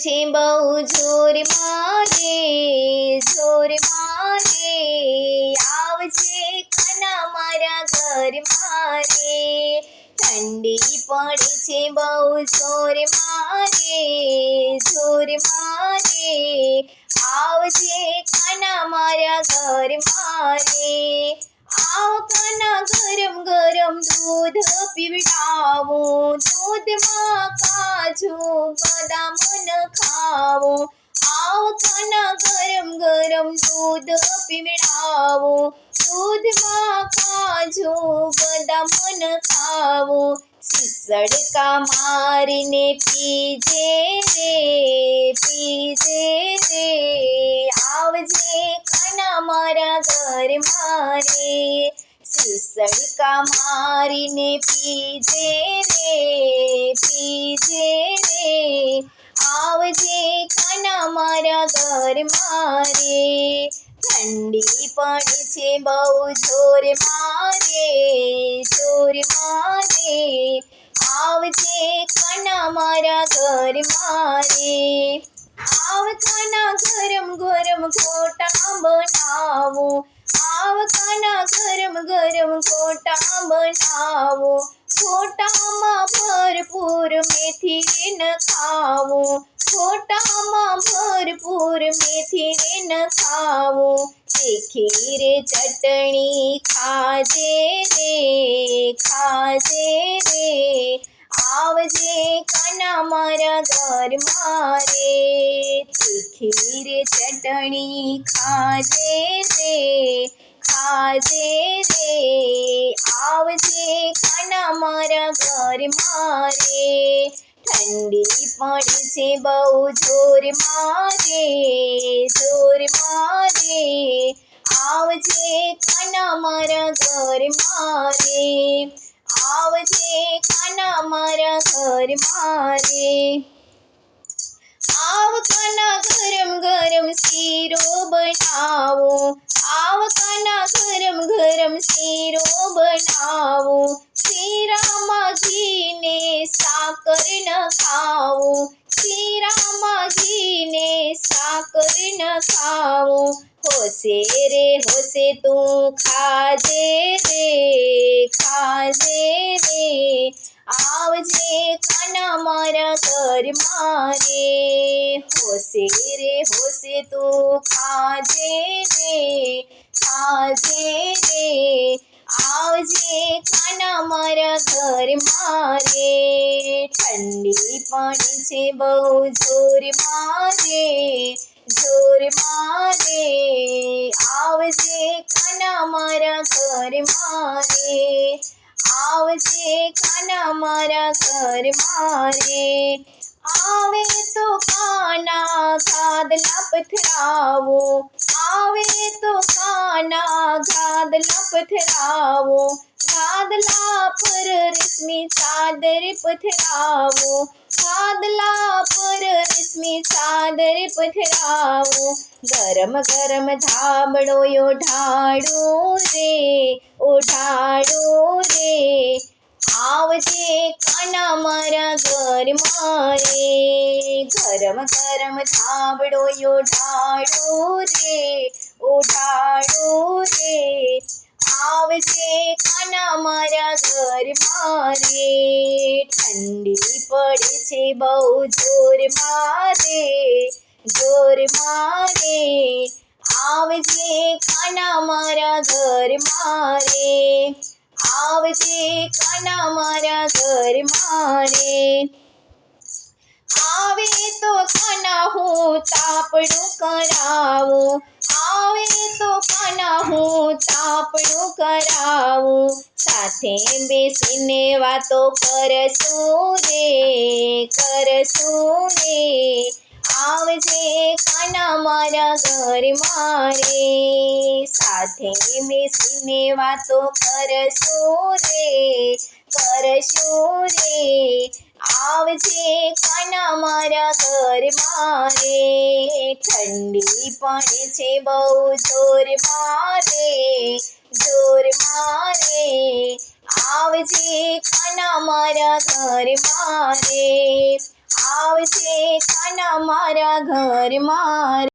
છે બહુ જોર મારે, જોર મારે, આવજે કાના મારા ઘર મારે. ઠંડી પડે છે બહુ જોર મારે, જોર મારે, આવજે કાના મારા ઘર મારે. આવ કાના ગરમ ગરમ દૂધ પીવડાવું, દૂધમાં કાજુ બદામ નખાવું. આવ કાના ગરમ ગરમ દૂધ પીવડાવું, દૂધમાં કાજુ બદામ નખાવું. સિસડકા મારીને પીજે રે, પીજે રે, આવજે કાના મારા ઘર મારે. સિસડકા મારીને પીજે રે, પીજે રે, આવજે કાના મારા ઘર મારે. ઠંડી પડે છે બહુ જોર મારે, જોર મારે, આવજે કાના મારા ઘર મારે. આવ કાના ગરમ ગરમ ગોટા બનાવું, આવ કાના ગરમ ગરમ ગોટા બનાવું. ગોટામાં ભરપૂર મેથી નખાવું, ગોટામાં ભરપૂર મેથી નખાવું. તીખી રે ચટણી ખાજે રે, ખાજે રે, આવજે કાના મારા ઘર મારે. તીખી રે ચટણી ખાજે રે, ખાજે રે, આવજે કાના મારા ઘર મારે. ઠંડી પડે છે બહુ જોર મારે, જોર મારે, આવજે કાના મારા ઘર મારે. આવજે કાના મારા ઘર મારે. આવ કાના ગરમ ગરમ શીરો બનાવો, આવ કાના ગરમ ગરમ શીરો બનાવો. શીરામાં ઘી ને સાકર નખાવું, શીરામાં ઘી ને સાકર નખાવું. હોશે રે હોશે તું ખાજે રે, ખાજે રે, આવજે કાના મારા ઘર મારે. હોશે રે હોશે તું ખાજે રે, ખાજે રે, આવજે કાના મારા ઘર મારે. ઠંડી પડે છે બહુ જોર મારે, જોર મારે, આવજે કાના મારા ઘર મારે. આવજે કાના મારા ઘર મારે. આવે તો કાના ગાદલા પથરાવો, આવે તો કાના ગાદલા પથરાવો. ગાદલા પર રેશમી ચાદર પથરાવો, ગાદલા પર રેશમી ચાદર પથરાવો. ગરમ ગરમ ધાબળો ઓઢાડું રે, ઓઢાડું રે, આવજે કાના મારા ઘર મારે. ગરમ ગરમ ધાબળો ઓઢાડું રે, ઓઢાડું રે, આવજે કાના મારા ઘર મારે. ઠંડી પડે છે બહુ જોર મારે, જોર મારે, આવજે કાના મારા ઘર મારે. આવજે કાના મારા ઘર મારે. આવે તો કાના હું તાપણું કરાવું, આવે તો કાના હું તાપણું કરાવું. સાથે બેસીને વાતો કરશું રે, કરશું રે, આવજે કાના મારા ઘર મારે. સાથે બેસીને વાતો કરશું રે, કરશું રે, આવજે કાના મારા ઘર મારે. ઠંડી પડે છે બહુ જોર મારે, જોર મારે, આવજે કાના મારા ઘર મારે. આવજે કાના અમારા ઘરમાં